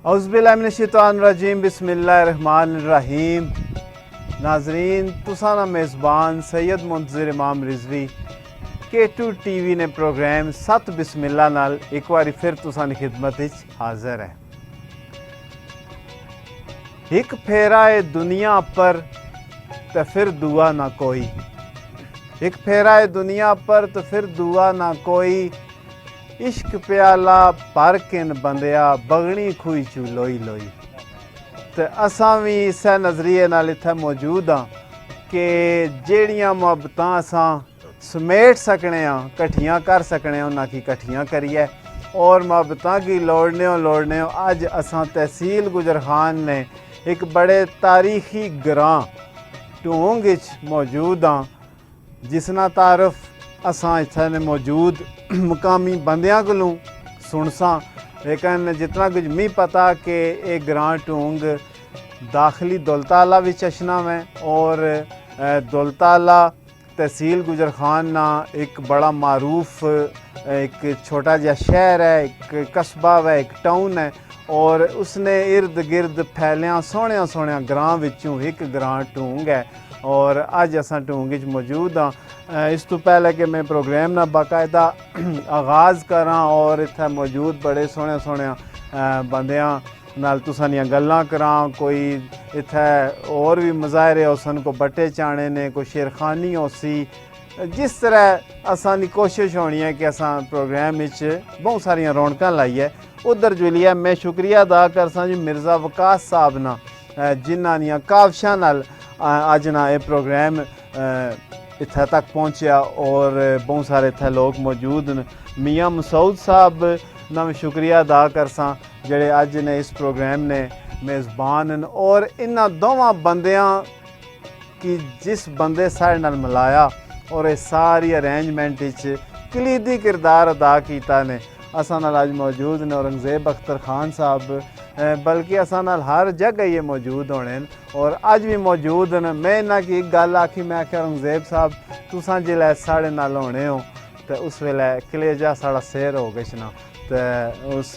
औज़ुबिल्लाहिमिनश्शैतानिर्रजीम बिस्मिल्लाहिर्रहमानिर्रहीम। नाजरीन, तुसा ना मेज़बान सैयद मुंतज़िर इमाम रिजवी K2 TV ने प्रोग्राम सत बिस्मिल्ला नाल एक बारी फिर तुसा दी खिदमत विच हाज़र है। एक फेरा है दुनिया पर तो फिर दुआ ना कोई, एक फेरा है दुनिया पर तो फिर दुआ ना कोई, इश्क प्याला भर किन बंदिया बगनी खुई चू लोई लोई। तो असां भी इस नज़रिए नाल इत्थे मौजूद हाँ कि जेड़ियां मुहब्बतां असां समेट सकने हाँ, कट्ठियां कर सकने उन्हां की कट्ठियां करिए और मुहब्बतां की लोड़ने अज असां तहसील गुजर खान ने एक बड़े तारीखी ग्रां ढूंग विच मौजूद हाँ, जिसना तारफ असां इत्थे ने मौजूद मुकामी बंदियां कोलों सुनसा। लेकिन जितना कुछ मी पता कि एक ग्रां ढूंग दाखिली दौलताला विच अशना में और दौलताला तहसील गुजर खान ना एक बड़ा मारूफ एक छोटा जहा शहर है, एक कस्बा है, एक टाउन है और उसने इर्द गिर्द फैलिया सोहणिया सोहणिया ग्रां विचों एक ग्रां ढूंग है और अज असां ढूंग विच मौजूद हाँ। इस तो पहले कि मैं प्रोग्राम ना बाकायदा आगाज़ करा और इत्थे मौजूद बड़े सोहणे सोहणे बंदियां नाल तुसां दियां गल्लां करां, कोई इत्थे और भी मुजाहरे होसन, को बट्टे चाणे ने, कोई शेरखानी होसी, जिस तरह असां दी कोशिश होनी है कि असां प्रोग्राम विच बहुत सारियां रौनकां लाइए। उधर जुलिया मैं शुक्रिया अदा करसां जी मिर्ज़ा वकास साहब ना जिन्हां दियां काविशां नाल अज ना ये प्रोग्राम इत्थे तक पहुँचा और बहुत सारे इत्थे लोग मौजूद न। मियाँ मसूद साहब ना मैं शुक्रिया अदा करसां जेड़े अज ने इस प्रोग्राम ने मेज़बान न और इन्हां दोवां बंदियां की जिस बंदे साढ़े नाल मिलाया और ये सारी अरेंजमेंट कलीदी किरदार अदा किया ने असां नाल अज मौजूद ने औरंगज़ेब अख्तर खान साहब, बल्कि असां नाल हर जगह ये मौजूद होने और अज भी मौजूद न। मैं इन्हां की एक गल आखी, मैं आख्या औरंगज़ेब साहब तुसां जिल्लै साढ़े नाल होने हो तो उस वेले कलेजा साढ़ा सैर हो गया तो उस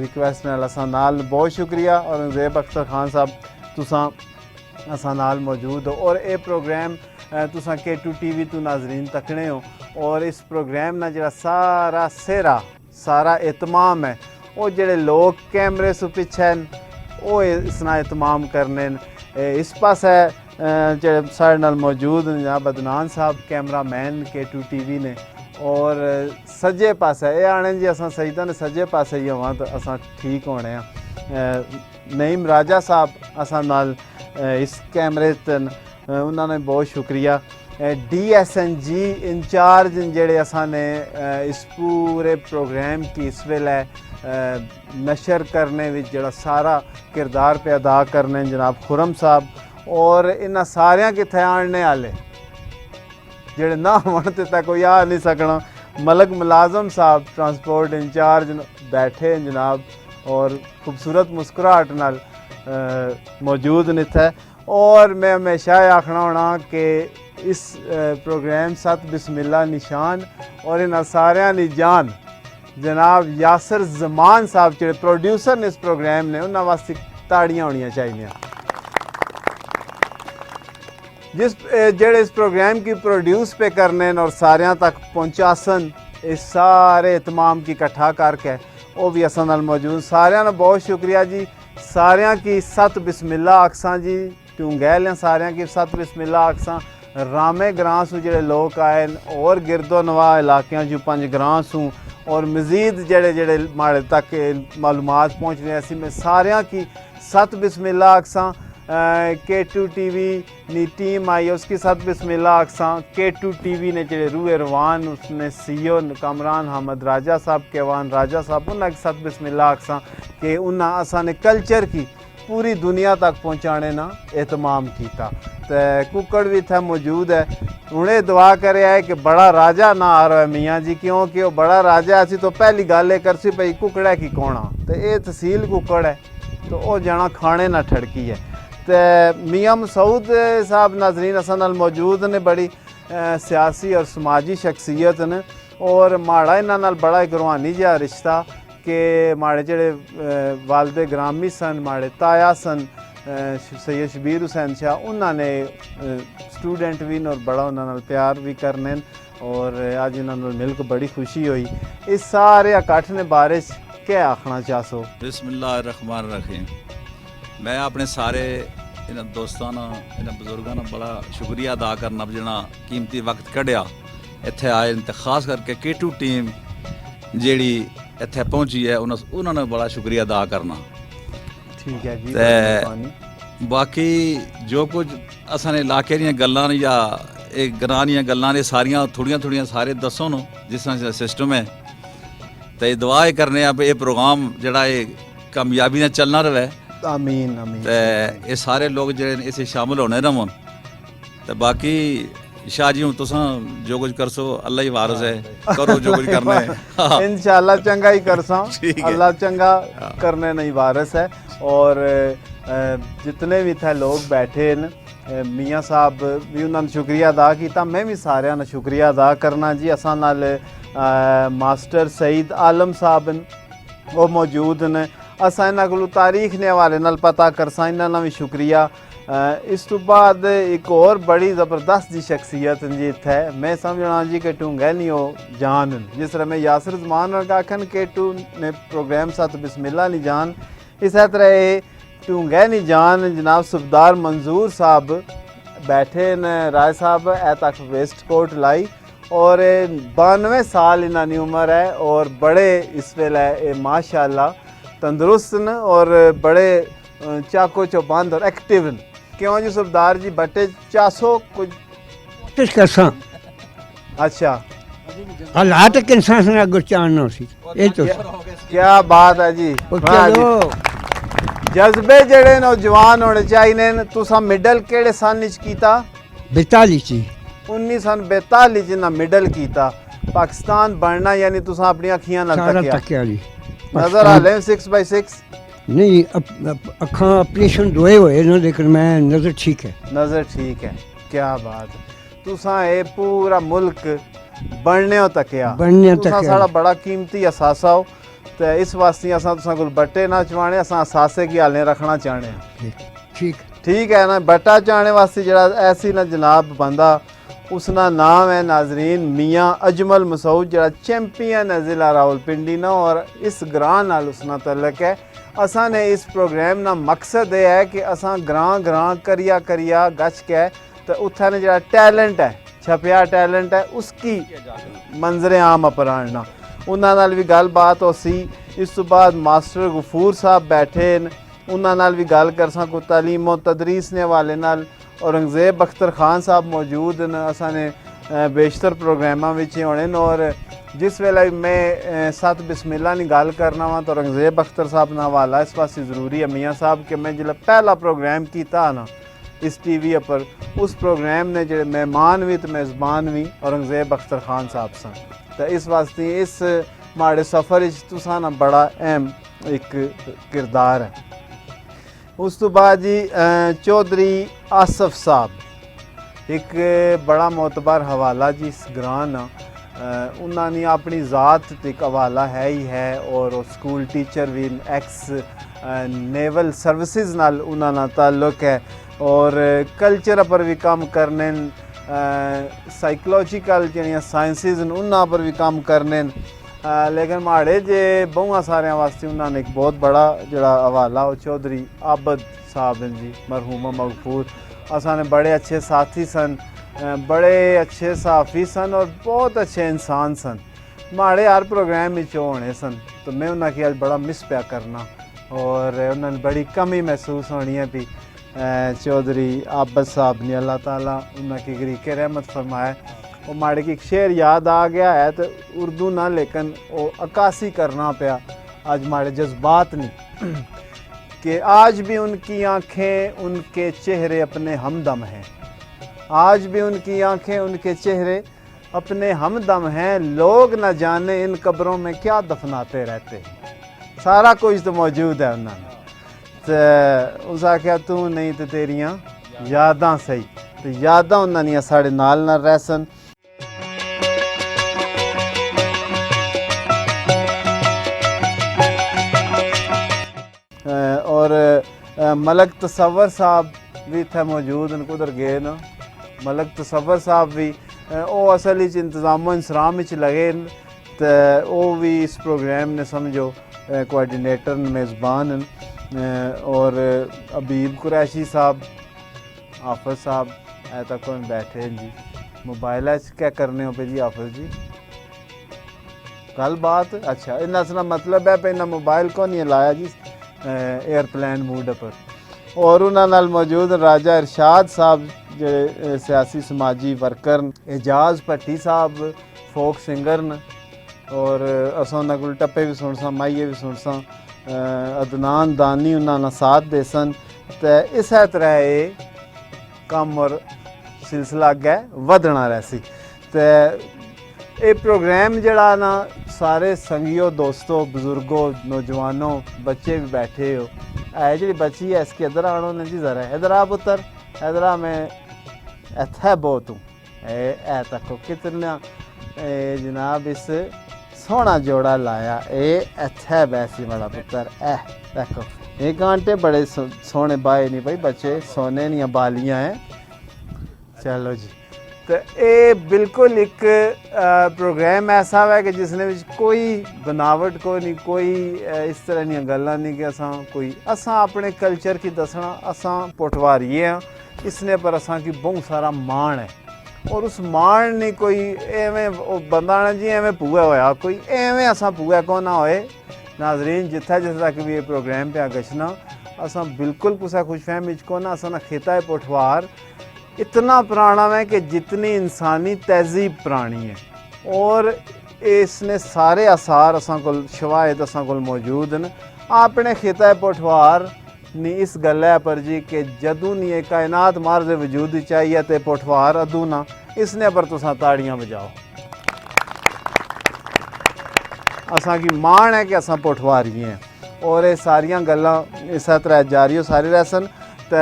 रिक्वेस्ट नाल असां नाल बहुत शुक्रिया औरंगज़ेब अख्तर खान साहब तुसां असां नाल मौजूद हो और ये प्रोग्राम तुसां K2 TV तो नाजरीन तकने हो और इस प्रोग्राम ना जिहड़ा सारा सेहरा सारा एहतमाम है वो जेड़े लोग कैमरे से पिछे वो इसना एहतमाम करने इस पास है जेड़े साढ़े नाल मौजूद जनाब अदनान साहब कैमरा मैन K2 TV ने और सज्जे पास ये आने जी असां सईदा ने सज्जे पास ही होवां तो असां ठीक होने नईम राजा साहब असां नाल इस कैमरे तन उन्होंने बहुत शुक्रिया। DSNG इंचार्ज जेड़े असां ने इस पूरे प्रोग्राम की इस वेले नशर करने विच जेड़ा सारा किरदार पे अदा करने जनाब खुरम साहब और इन्हां सारियां कित्थे आने आले जेड़े ना होण ते कोई आ नहीं सकना। मलक मुलाजम साहब ट्रांसपोर्ट इंचार्ज बैठे जनाब और खूबसूरत मुस्कुराहट नाल मौजूद न इत्थे और मैं हमेशा आखना होना कि इस प्रोग्राम सत बिस्मिल्ला निशान और इन सारियां दी जान जनाब यासर जमान साहब जेड़े प्रोड्यूसर ने इस प्रोग्राम ने उन्हां वास्ते ताड़ियां होनियां चाहिए। जिस जेड़े इस प्रोग्राम की प्रोड्यूस पे करने और सारियां तक पहुँचासन इस सारे एहतमाम की इकट्ठा करके वो भी असां नाल मौजूद सारियां ने बहुत शुक्रिया जी। सारियां की सत बिस्मिल्ला आखसां जी ढूंगैल सारियां की सत बिस्मिल्ला आखसां। रामे ग्रां सू जेड़े लोग आए और गिरदो नवा इलाकों चू 5 ग्रां सू और मज़ीद जेड़े जेड़े माड़े तक मालूमात पहुँच रहे ऐसी मैं सारियां की सत बिस्मिल्ला आखसां। K2 TV नी टीम आई है उसकी सत बिस्मिल्ला आखसां। K2 TV ने जेड़े रूए रवान उसने CEO कामरान हमद राजा साहब केवान राजा साहब उन्हें की सत बिस्मिल्ला आखसां कि उन्हें असा ने कल्चर की पूरी दुनिया तक पहुँचाने ना एहतमाम किया। तो कुकड़ भी इत्थे मौजूद है उन्हें दुआ करे है कि बड़ा राजा ना आ रहा है मियाँ जी, क्योंकि वो बड़ा राजा असी तो पहली गल कर सी पई कुकड़ा की कौना तो ये तहसील कुकड़ है तो वह जाना खाने ना ठड़की है। तो मियाँ मसूद साहब नाजरीन असां नाल मौजूद ने, बड़ी सियासी और समाजी शख्सियत ने और माड़ा इन्हां नाल बड़ा एक रूहानी जिहा रिश्ता कि माड़े जेह्ड़े वालदे ग्रामी सन, माड़े ताया सन सैयद शबीर हुसैन शाह, उन्होंने स्टूडेंट भी और बड़ा उन्होंने प्यार भी करने और अज इन्होंने मिल के बड़ी खुशी हुई। इस सारे इकट्ठ ने बारे क्या आखना चाहो? बिस्मिल्लाहिर्रहमानिर्रहीम। मैं अपने सारे इन्होंने दोस्तों ना, इन्होंने बजुर्गों ना बड़ा शुक्रिया अदा करना जिन्ना कीमती वक्त कढ़िया इत्थे आए, तो खास करके केटू टीम जेड़ी इत्थे पहुंची है उन्होंने बड़ा शुक्रिया अदा करना। ठीक है जी। ते बाकी जो कुछ असां इलाके दियां गल्लां ने या एक ग्रां दियां गल्लां ने सारियां थोड़ियां सारे दसो न जिस तरह दा सिस्टम है, तो दुआ ही करने आ ये प्रोग्राम जड़ा ये कामयाबी ने चलना रहे। आमीन आमीन। ते ये सारे लोग जेह्ड़े इस शामिल होने रवन। ते बाकी शाह जी हूँ तुसां जो कुछ करसो अल्लाह ही वारस है, करो जो कुछ करना है। इंशाल्लाह चंगा ही करसा, अल्लाह चंगा करने नहीं वारस है। और जितने भी थे लोग बैठे न, मियाँ साहब भी उन्होंने शुक्रिया अदा किया, मैं भी सारिਆਂ ਦਾ शुक्रिया अदा करना जी। असां नाल मास्टर सईद आलम साहब वो मौजूद ने, असां इन्हां कोलों तारीख ने हवाले नाल पता करसा, इन्हां दा भी शुक्रिया। इस तो बाद एक और बड़ी ज़बरदस्त जी शख्सियत जी इत्थे मैं समझना जी कि टूंगे नहीं हो जान, जिस तरह मैं यासिर जमान आखन के टू ने प्रोग्राम साथ बिस्मिल्लाह नहीं जान, इस तरह ये टूंगे नहीं जान जनाब सुबदार मंजूर साहब बैठे न राय साहब ए तक वेस्ट कोट लाई, और 92 साल इन्होंने उम्र है और बड़े इस वेले माशाअल्लाह तंदुरुस्त न और बड़े चाको चौबंद और एक्टिव न। क्यों जी सुबदार जी बटे 400 कुछ करसा? अच्छा, हालात के इंसान से अगर चाहना सी ये तो क्या बात है जी। जज्बे जड़े नौजवान होने चाहिए न। तुसा मिडल केड़े सन च कीता? 42 ची 1942 च ना मिडल कीता। पाकिस्तान बनना यानी तुसा अपनी अखियां नाल तकिया नजर आ ले 6x6 नहीं अखा ऑपरेशन दोए हुए ना, लेकिन मैं नजर ठीक है। नजर ठीक है, क्या बात है। तुसा ये पूरा मुल्क बनने हो तकिया, तुसा साड़ा बड़ा कीमती असासा हो, तो इस वास्ते असां तुसा कोल बट्टे ना चवाने, असां असासे की हालें रखना चाहने हैं। ठीक है ना। बट्टा चाहने वास्ते जड़ा ऐसी ना जनाब बंदा, उसका नाम है नाजरीन मियाँ अजमल मसूद, जड़ा चैंपियन है ज़िला रावलपिंडी ना, और इस ग्रां नाल उसना तल्लक है। असां ने इस प्रोग्राम ना मकसद ये है कि असां ग्रां करिया गच के तो उत्थे ने जड़ा टैलेंट है, छपिया टैलेंट है, उसकी मंजरे आम पर आना, उन्हां नाल भी गलबात हो सी। इस तो बाद मास्टर गफूर साहब बैठे न, उन्हां नाल भी गल करसां को तालीम और तदरीस ने हवाले नाल। औरंगजेब अख्तर खान साहब मौजूद न, असां ने बेशतर प्रोग्रामां विच होने न। और जिस वेले मैं सत बिस्मिल्लाह नी गल करना वा तो औरंगजेब अख्तर साहब ना हवाला इस वास्ते ज़रूरी है मियाँ साहब कि मैं जिला पहला प्रोग्राम किया ना इस TV पर, उस प्रोग्राम ने जो मेहमान भी तो मेज़बान भी औरंगजेब अख्तर खान साहब सन। तो इस वास्ते इस माड़े सफ़र तुसा ना बड़ा अहम एक किरदार है। उस तो बाद जी चौधरी आसफ साहब एक बड़ा मोतबर हवाला जी इस ग्रां ना, उन्होंने अपनी ज़ात एक हवाला है ही है, और स्कूल टीचर भी एक्स नेवल सर्विसेज नाल उन्होंने ताल्लुक है, और कल्चर पर भी काम करने, साइकोलॉजिकल जड़ियाँ साइंसिस उन्होंने पर भी काम करने। लेकिन माड़े जे बहुआ सारे वास्ते उन्होंने एक बहुत बड़ा जड़ा हवाला वो चौधरी आबद साहब हैं जी, मरहूमा मगफूर। असां ने बड़े अच्छे साथी सन, बड़े अच्छे सहाफ़ी सन और बहुत अच्छे इंसान सन। माड़े हर प्रोग्राम में होने सन, तो मैं उन्होंने अज बड़ा मिस पिया करना, और उन्होंने बड़ी कमी महसूस होनी है भी चौधरी आबद साहब ने, अल्लाह ताला उन्होंने गरीके रहमत फरमाए। वो माड़े की एक शेर याद आ गया है तो उर्दू ना, लेकिन वो अक्कासी करना पाया आज माड़े जज्बात नहीं कि आज भी उनकी आँखें उनके चेहरे अपने हमदम हैं, आज भी उनकी आँखें उनके चेहरे अपने हमदम हैं, लोग न जाने इन कब्रों में क्या दफनाते रहते हैं। सारा कुछ तो मौजूद है उन्होंने, तो उस आख्या तू नहीं तो तेरियां यादां सही, तो यादां उन्होंने साढ़े नाल न रह सन। मलक तसव्वर साहब भी इत्थे मौजूद न, कुधर गए न मलक तसव्वर साहब भी ਉਹ ਅਸਲ ਵਿੱਚ ਇੰਤਜ਼ਾਮੋ ਇੰਸਰਾਮ ਵਿੱਚ ਲਗੇ ਨੇ ਤੇ ਉਹ ਵੀ ਇਸ ਪ੍ਰੋਗਰਾਮ ਨੇ ਸਮਝੋ ਕੋਆਰਡੀਨੇਟਰ ਮੇਜ਼ਬਾਨ और अबीब कुरैशी साहब हाफिज साहब ऐ तक कौन बैठे हैं जी मोबाइल क्या करने हो पे जी हाफिज जी गल बात अच्छा इन्ना सना मतलब है पे इन्ना मोबाइल को नहीं लाया जी एयरप्लेन मूड पर और उन्होंने नाल मौजूद राजा इरशाद साहब जो सियासी समाजी वर्कर एजाज भट्टी साहब फोक सिंगर न और असां उन्हां कोल टप्पे भी सुन सां माइये भी सुन सां अदनान दानी उन्होंने साथ दे सन तो इस तरह ये काम और सिलसिला अगे वधना रैसी तो ये प्रोग्राम जड़ा ना सारे संगियों दोस्तों बुजुर्गों नौजवानों बच्चे भी बैठे हो है जी बच्ची है इसके इधर आनो ने जी ज़रा इधर आ पुत्र इधर आ मैं इत्थे बहुत हूँ ए तको कितना जनाब इस सोहना जोड़ा लाया ये इत्थे बैसी वाला पुत्र ए देखो ये कांटे बड़े सोहने बाए नहीं भाई बच्चे सोने नहीं बालियां हैं चलो जी तो ये बिल्कुल एक प्रोग्राम ऐसा है कि जिसने कोई बनावट को नहीं कोई इस तरह दी गल्लां नहीं कि असां अपने कल्चर की दसना असां पटवारीए हैं इसने पर असां की बहुत सारा मान है और उस मान नहीं कोई एवें बंदा ना जी एवें पूआ होया कोई एवें असां पूआ को ना होए नाजरीन जिथे जिथे तक भी ये प्रोग्राम पे गछना असां बिल्कुल कुछ खुशफहमी को ना असां खिता है पोठवार इतना पुराना है कि जितनी इंसानी तहजीब पुरानी है और इसने सारे आसार असां कोल शवायद असां कोल मौजूद न अपने खिता है पोठवार नी इस गल पर जी कि जदू नहीं ये कायनात मार्ज वजूद चाहिए तो पोठवार अदू ना इसने पर तुसा ताड़ियां बजाओ असा की मान है कि असा पोठवारी हैं और ये सारिया गल्लां इस तरह जारी हो सारी रहसन तो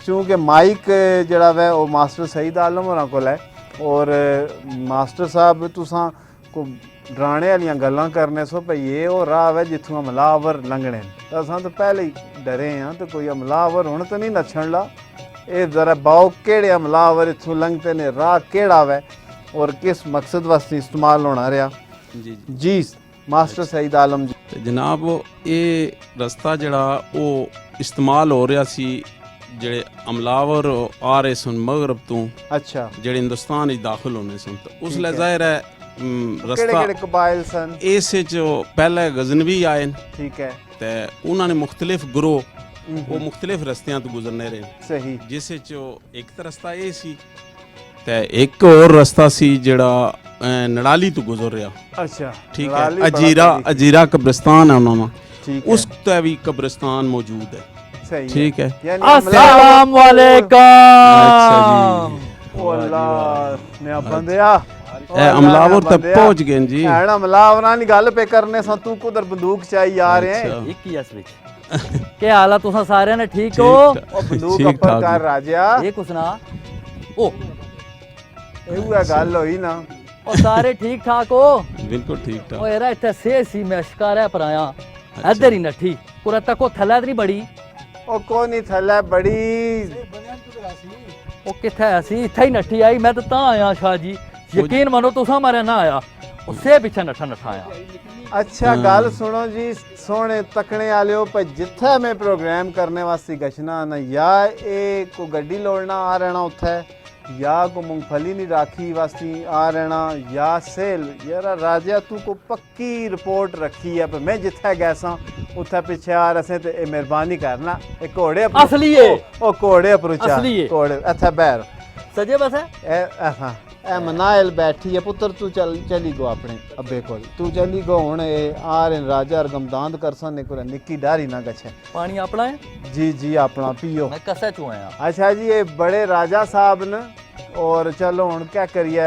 चूँकि माइक जड़ा वै वो मास्टर सईद आलम होरां कोल है और मास्टर साहब तुसा को डराने वाली गल्लां करने सो भाई ये वो राह है जिथों हमलावर लंघने तो असां तो पहले ही डरे हाँ तो कोई हमलावर हुण तो नहीं नछण ला ये जरा बाओ केड़े हमलावर इथों लंघते ने राह केड़ा वै और किस मकसद वास्ते इस्तेमाल होना रहा जी जी मास्टर सईद आलम जी ते जनाब ये रस्ता जड़ा वो इस्तेमाल हो रहा सी ਜਿਹੜੇ ਅਮਲਾਵਰ ਆ ਰਹੇ ਸਨ ਮਗਰਬ ਤੋਂ अच्छा ਜਿਹੜੇ ਹਿੰਦੁਸਤਾਨ ਵਿੱਚ ਦਾਖਲ ਹੋਣੇ ਸਨ ਤਾਂ ਉਸ ਲਈ ਜ਼ਾਹਿਰ ਹੈ ਕਿਹੜੇ ਰਸਤਾ ਕਿਹੜੇ ਕਬਾਇਲ ਸਨ ਇਸ ਵਿੱਚ ਪਹਿਲੇ ਗਜ਼ਨਵੀ ਆਏ ठीक है ਤੇ ਉਹਨਾਂ ਨੇ ਮੁxtਲਿਫ ਗਰੋਹ ਉਹ ਮੁxtਲਿਫ ਰਸਤਿਆਂ ਤੋਂ ਗੁਜ਼ਰਨੇ ਰਹੇ सही ਜਿਸ ਵਿੱਚ ਇੱਕ ਤਾਂ ਰਸਤਾ ਇਹ ਸੀ ਤੇ ਇੱਕ ਹੋਰ ਰਸਤਾ ਸੀ ਜਿਹੜਾ ਨੜਾਲੀ ਤੋਂ ਗੁਜ਼ਰ ਰਿਹਾ अच्छा ਠੀਕ नराली ਹੈ बड़ा ਅਜੀਰਾ ਕਬਰਿਸਤਾਨ ਹੈ ਉਹਨਾਂ ਦਾ ठीक ਉਸ ਤੇ ਵੀ ਕਬਰਿਸਤਾਨ ਮੌਜੂਦ ਹੈ सही ठीक है यानी अस्सलाम अच्छा वालेकुम ओ अल्लाह ने बंदिया अमलावर तक पहुंच गए जी हैन अमलावरां दी गल पे करने सा तू कुदर बंदूक चाही आ रहे हैं अच्छा। 21 ਵਿੱਚ ਕੀ ਹਾਲ ਆ ਤੁਸੀਂ ਸਾਰਿਆਂ ਨੇ ਠੀਕ ਹੋ ओ बंदूक ठीक अपर ठाक कर जी। राजा ਇਹ ਕੁਛ ਨਾ ਉਹ एहू गल होई ना ਉਹ ਸਾਰੇ ਠੀਕ ਠਾਕ ਹੋ बिल्कुल ठीक ठाक ਉਹ ਯਾਰ ਇੱਥੇ ਸੇ ਸੀ ਮੈਂ ਸ਼ਿਕਾਰਾ ਪਰ ਆਇਆ ਇੱਧਰ ਹੀ ਨੱਠੀ ਪੂਰਾ ਤੱਕ ਉਹ ਥੱਲੇ ਨਹੀਂ ਬੜੀ ओ कोनी थल्ले बड़ी ਉਹ ਕਿੱਥੇ ਅਸੀਂ ਇੱਥੇ ਹੀ ਨੱਠੀ ਆਈ ਮੈਂ ਤਾਂ ਆਇਆ ਸ਼ਾਹ ਜੀ ਯਕੀਨ ਮੰਨੋ ਤੁਸੀਂ ਮਾਰਿਆ ਨਾ ਆਇਆ ਉਸੇ ਪਿੱਛੇ ਨੱਠਾ ਆਇਆ अच्छा गल सुनो जी सोने तकने वाले पर जिथे मैं प्रोग्राम करने वास्ते गछना ना या ए को गड्डी लोड़ना आ रहना उथे या को मूंगफली नहीं राखी वास्ते आ रहना या सेल यार राजा तू को पक्की रिपोर्ट रखी है पर मैं जिथे गया सा उथे पीछे आ रहे ते ए मेहरबानी करना ए घोड़े असली है ओ घोड़े अपरुचा असली है। घोड़े अच्छा बैर ਸਜੇ ਬਸ ए हाँ ए मनाइल बैठी है पुत्र तू चली गो अपने अब्बे को तू चली गो हुण ए आ रहे राजा रगमदांद करसन ने कोई निक्की डारी ना गछे ਪਾਣੀ ਆਪਣਾ ਹੈ जी जी अपना पियो ਮੈਂ ਕਸੇ ਚੋਂ ਆਇਆ अच्छा जी ये बड़े राजा साहब न और चलो हुण क्या करिए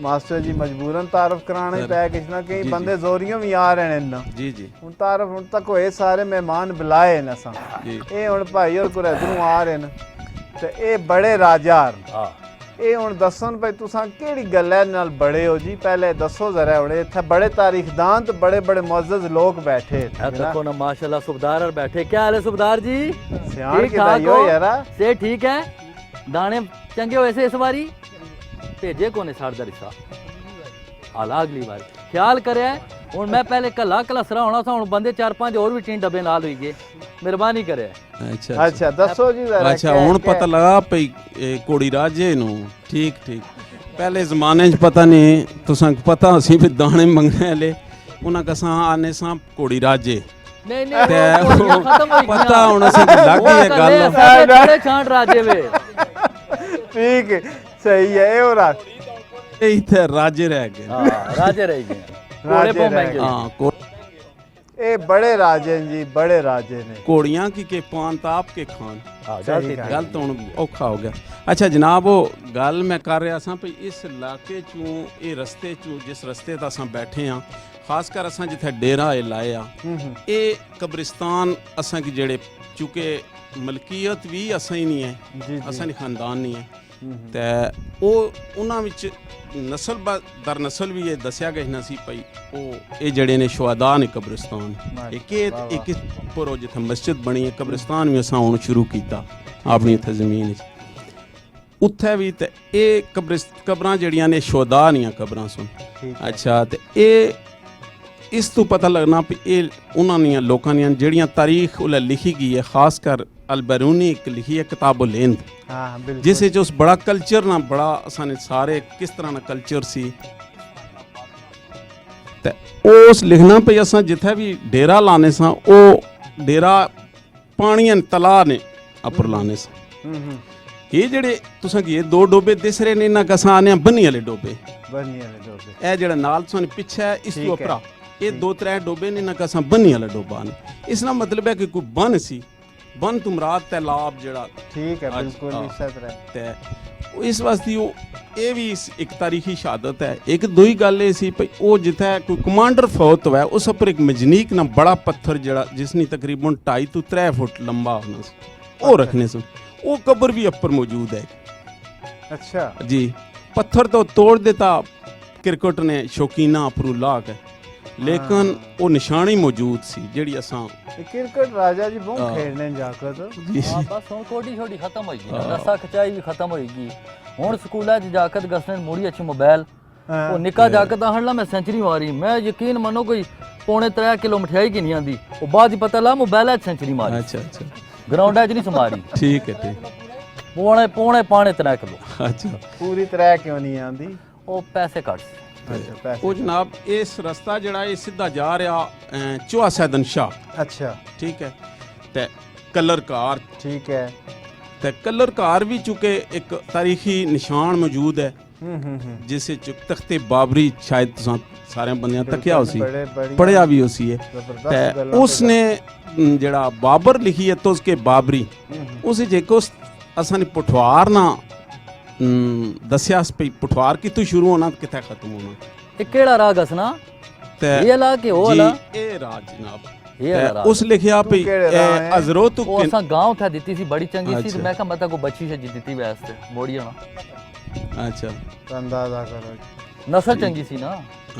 मास्टर जी मजबूरन तारफ कराना ही सर, पै किश ना कई जी, बंदे जोरियों भी आ रहे हैं ना जी जी हुण तारफ हुण तक होए सारे मेहमान बुलाए न असां जी ये हुण भाई और कोई इधरों आ रहे न ते ये बड़े राजा न ਹਾਂ ਇਹ ਹੁਣ ਦੱਸੋ ਭਾਈ ਤੁਸੀਂ ਕਿਹੜੀ ਗੱਲ ਹੈ ਨਾਲ ਬੜੇ ਹੋ ਜੀ ਪਹਿਲੇ ਦੱਸੋ ਜ਼ਰਾ ਹੁਣ ਇੱਥੇ ਬੜੇ ਤਾਰੀਖਦਾਨ ਤੇ ਬੜੇ ਬੜੇ ਮੁਅੱਜ਼ਜ਼ ਲੋਕ बैठे देखो ना माशाल्लाह सुबदार और बैठे क्या हाल है सुबदार जी सियाण ठीक किदा ठाक यो हो? यारा से ठीक है दाने चंगे हो ऐसे इस बारी भेजे कोने साढ़ दा रिसा आला अगली बार ख्याल करे हूँ मैं पहले कला कलसरा होना था हूँ बंदे 4-5 और भी 3 डब्बे नाल हुई गए मेहरबानी करे ਅੱਛਾ अच्छा दसो जी जरा ਅੱਛਾ ਹੁਣ ਪਤਾ ਲੱਗਾ ਪਈ ਇਹ ਕੋੜੀ ਰਾਜੇ ਨੂੰ ਠੀਕ ਠੀਕ ਪਹਿਲੇ ਜ਼ਮਾਨੇ 'ਚ ਪਤਾ ਨਹੀਂ ਤੁਸਾਂ ਪਤਾ ਸੀ ਵੀ ਦਾਣੇ ਮੰਗਣੇ ਵਾਲੇ ਉਹਨਾਂ ਕਸਾਂ ਆਨੇ ਸਾਂ ਕੋੜੀ ਰਾਜੇ नहीं नहीं ਤੇ वो गोलियां खत्म हो ਪਤਾ ਹੁਣ ਅਸੀਂ ਲੱਗ वो ਗਈ ਇਹ कल्ले ਗੱਲ सारे थोड़े छांट राजे वे ठीक है सही है ये हो रहा ਇਹ ਇੱਥੇ ਰਾਜੇ ਰਹਿ ਗਏ हाँ राजे रह गए घोड़े राजे बहुत रह महंगे ਹਾਂ ये बड़े राजे हैं जी बड़े राजे ने ਕੋੜੀਆਂ ਕੀ ਕੇ ਪਾਨ ਤਾਂ ਆਪ ਕੇ ਖਾਨ हाँ सही गलती कहा। थी। ਗੱਲ ਤਾਂ ਹੁਣ ਔਖਾ ਹੋ ਗਿਆ ਅੱਛਾ ਜਨਾਬ ਉਹ ਗੱਲ ਮੈਂ ਕਰ ਰਿਹਾ ਸਾਂ ਭਈ ਇਸ ਇਲਾਕੇ ਚੋਂ ਇਹ ਰਸਤੇ ਚੋਂ ਜਿਸ ਰਸਤੇ ਤੇ ਅਸਾਂ ਬੈਠੇ ਆ ਖਾਸ ਕਰ ਅਸਾਂ ਜਿੱਥੇ ਡੇਰਾ ਇਹ ਲਾਏ ਆ ਇਹ ਕਬਰਿਸਤਾਨ ਅਸਾਂ ਕੀ ਜਿਹੜੇ ਚੁੱਕੇ ਮਲਕੀਅਤ ਵੀ ਅਸਾਂ ਹੀ ਨਹੀਂ ਹੈ जी ਅਸਾਂ ਦੀ ਖਾਨਦਾਨ ਨਹੀਂ ਹੈ जी ਤੇ ਉਹ ਉਹਨਾਂ ਵਿੱਚ ਨਸਲ ਦਰ ਨਸਲ ਵੀ ਇਹ ਦੱਸਿਆ ਗਿਆ ਨਾ ਸੀ ਭਈ ਉਹ ਇਹ ਜਿਹੜੇ ਨੇ ਸ਼ੁਹਦਾ ਨੇ ਕਬਰਿਸਤਾਨ ਇੱਕ ਪਰੋ ਜਿੱਥੇ ਮਸਜਿਦ ਬਣੀ ਹੈ ਕਬਰਿਸਤਾਨ ਵੀ ਅਸਾਂ ਹੁਣ ਸ਼ੁਰੂ ਕੀਤਾ ਆਪਣੀ ਇੱਥੇ ਜ਼ਮੀਨ ਵਿੱਚ ਉੱਥੇ ਵੀ ਤੇ ਇਹ ਕਬਰਾਂ ਜਿਹੜੀਆਂ ਨੇ ਸ਼ੁਹਦਾ ਦੀਆਂ ਕਬਰਾਂ ਸੁਣ ठीक है ਅੱਛਾ ਤੇ ਇਹ ਇਸ ਤੋਂ ਪਤਾ ਲੱਗਣਾ ਵੀ ਇਹ ਉਹਨਾਂ ਦੀਆਂ ਲੋਕਾਂ ਦੀਆਂ ਜਿਹੜੀਆਂ ਤਾਰੀਖ ਉਹ ਲਿਖੀ ਗਈ ਹੈ ਖਾਸ ਕਰ ਅਲ-ਬਰੂਨੀ ਇੱਕ ਲਿਖੀ ਹੈ ਕਿਤਾਬ ਉਲ-ਹਿੰਦ हाँ बिल्कुल ਜਿਸ ਵਿੱਚ ਉਸ ਬੜਾ ਕਲਚਰ ਨਾਲ ਬੜਾ ਅਸਾਂ ਸਾਰੇ ਕਿਸ ਤਰ੍ਹਾਂ ਦਾ ਕਲਚਰ ਸੀ ਤੇ ਉਸ ਲਿਖਣਾ ਪਈ ਅਸਾਂ ਜਿੱਥੇ ਵੀ ਡੇਰਾ ਲਾਣੇ ਸਾਂ ਉਹ ਡੇਰਾ ਪਾਣੀਆਂ ਤਲਾ ਨੇ ਅਪਰ ਲਾਣੇ ਸਾਂ ਇਹ ਜਿਹੜੇ ਤੁਸੀਂ ਕੀ ਇਹ ਦੋ ਡੋਬੇ ਦਿਸ ਰਹੇ ਨੇ ਇਹਨਾਂ ਕਸਾਂ ਆਨੇ ਬੰਨੀ ਵਾਲੇ ਡੋਬੇ बनिए ने डोबे ਇਹ ਜਿਹੜਾ ਨਾਲ ਤੁਹਾਨੂੰ ਪਿੱਛੇ ਹੈ ਇਸ ਠੀਕ ਤੋਂ ਹੈ। ਅਪਰਾ ਇਹ ਦੋ ਤਰੇ ਡੋਬੇ ਨੇ ਇਹਨਾਂ ਕਸਾਂ ਬੰਨੀ ਵਾਲਾ ਡੋਬਾ ਨੇ ਇਸ ਦਾ ਮਤਲਬ ਹੈ ਕਿ ਕੋਈ ਬੰਨ ਸੀ ਬੰਨ ਤੋਂ ਮੁਰਾਦ ਤਲਾਬ ਜਿਹੜਾ ठीक है आज- बिल्कुल हाँ। इस तरह ਤੇ ਉਹ ਇਸ ਵਾਸਤੇ ਉਹ ਇਹ ਵੀ ਇੱਕ ਤਾਰੀਖੀ ਸ਼ਹਾਦਤ ਹੈ ਇੱਕ ਦੂਈ ਗੱਲ ਇਹ ਸੀ ਭਈ ਉਹ ਜਿੱਥੇ ਕੋਈ ਕਮਾਂਡਰ ਫੌਤ ਹੋਇਆ ਉਸ ਉੱਪਰ ਇੱਕ ਮਜਨੀਕ ਨਾ ਬੜਾ ਪੱਥਰ ਜਿਹੜਾ ਜਿਸ ਨੇ ਤਕਰੀਬਨ 2.5 ਤੋਂ 3 ਫੁੱਟ ਲੰਬਾ ਹੋਣਾ ਸੀ ਉਹ ਰੱਖਣੇ ਸੀ ਉਹ ਕਬਰ ਵੀ ਉੱਪਰ ਮੌਜੂਦ ਹੈ अच्छा ਜੀ ਪੱਥਰ ਤੋਂ ਤੋੜ ਦਿੱਤਾ ਕ੍ਰਿਕਟ ਨੇ ਸ਼ੌਕੀਨਾ ਅਪਰੂ ਲਾ ਕੇ ਲੇਕਿਨ ਉਹ ਨਿਸ਼ਾਨੀ ਮੌਜੂਦ ਸੀ ਜਿਹੜੀ ਅਸਾਂ ये क्रिकेट राजा जी बहुत हाँ। खेलने जाकर तो हाँ बस हुण कोडी छोडी खत्म होई गई रस्सा खचाई भी खत्म होएगी हुण स्कूला च जाकत गसने मुड़ी अच्छी मोबाइल हाँ। ਉਹ ਨਿੱਕਾ ਜਾਕਤ ਆਹਣ ਲਾ ਮੈਂ ਸੈਂਚਰੀ ਮਾਰੀ ਮੈਂ ਯਕੀਨ ਮੰਨੋ ਕੋਈ ਪੌਣੇ 3 ਕਿਲੋ ਮਠਿਆਈ ਕੀ ਨਹੀਂ ਆਂਦੀ ਉਹ ਬਾਅਦ ਹੀ ਪਤਾ ਲਾ ਮੋਬਾਈਲ 'ਚ ਸੈਂਚਰੀ ਮਾਰੀ ਅੱਛਾ ਅੱਛਾ ਗਰਾਊਂਡਾਂ 'ਚ ਨਹੀਂ ਸਮਾਰੀ ਠੀਕ ਹੈ ਠੀਕ ਪੌਣੇ 3 ਕਿਲੋ ਅੱਛਾ पूरी तरह क्यों नहीं आंदी ਉਹ ਪੈਸੇ ਕੱਟ अच्छा पैसे ਉਹ ਜਨਾਬ ਇਸ ਰਸਤਾ ਜਿਹੜਾ ਇਹ ਸਿੱਧਾ ਜਾ ਰਿਹਾ ਚੋਆ ਸੈਦਨ ਸ਼ਾਹ अच्छा ਠੀਕ ਹੈ ਤੇ ਕਲਰ ਕਾਰ ठीक है ਤੇ ਕਲਰ ਕਾਰ ਵੀ ਚੁੱਕੇ ਇੱਕ ਤਾਰੀਖੀ ਨਿਸ਼ਾਨ ਮੌਜੂਦ ਹੈ ਜਿਸ ਵਿੱਚ ਤਖਤੇ ਬਾਬਰੀ ਸ਼ਾਇਦ ਤੁਸੀਂ ਸਾਰਿਆਂ ਬੰਦਿਆਂ ਤੱਕਿਆ ਹੋ ਸੀ बड़े बड़ी ਪੜਿਆ ਵੀ ਹੋ ਸੀ जबरदस्त ਤੇ गल्लां ਉਸਨੇ ਜਿਹੜਾ ਬਾਬਰ ਲਿਖੀ ਹੈ ਤੋ ਉਸਕੇ ਬਾਬਰੀ ਉਸ ਵਿੱਚ ਇੱਕ ਉਸ ਅਸਾਂ ਨੇ ਪਠਵਾਰ ਨਾ ਦੱਸਿਆ ਸੀ ਪਠਵਾਰ ਕਿੱਥੋਂ ਸ਼ੁਰੂ ਹੋਣਾ ਤੇ ਕਿੱਥੇ ਖਤਮ ਹੋਣਾ ਇਹ ਕਿਹੜਾ ਰਾਗ ਹਸਨਾ ਤੇ ਇਹ ਲਾ ਕੇ ਉਹ ਜੀ ਲਾ ਇਹ ਰਾਜ ਜਨਾਬ ਇਹ ਤੇ ਰਾਗ ਉਸ ਲਿਖਿਆ ਭਈ ਕਿਹੜੇ ਰਾਹ ਹੈ? ਅਜ਼ਰੋਤ ਉਹ ਅਸਾਂ ਗਾਂਵ ਥਾ ਦਿੱਤੀ ਸੀ ਬੜੀ ਚੰਗੀ ਸੀ ਤੇ अच्छा। ਮੈਂ ਕਿਹਾ ਮਤਾ ਕੋ ਬੱਚੀ ਸੇ ਦਿੱਤੀ ਵੈਸਤੇ ਮੋੜੀ ਹੋਣਾ ਅੱਛਾ तो अंदाजा करो ਨਸਲ ਚੰਗੀ ਸੀ ਨਾ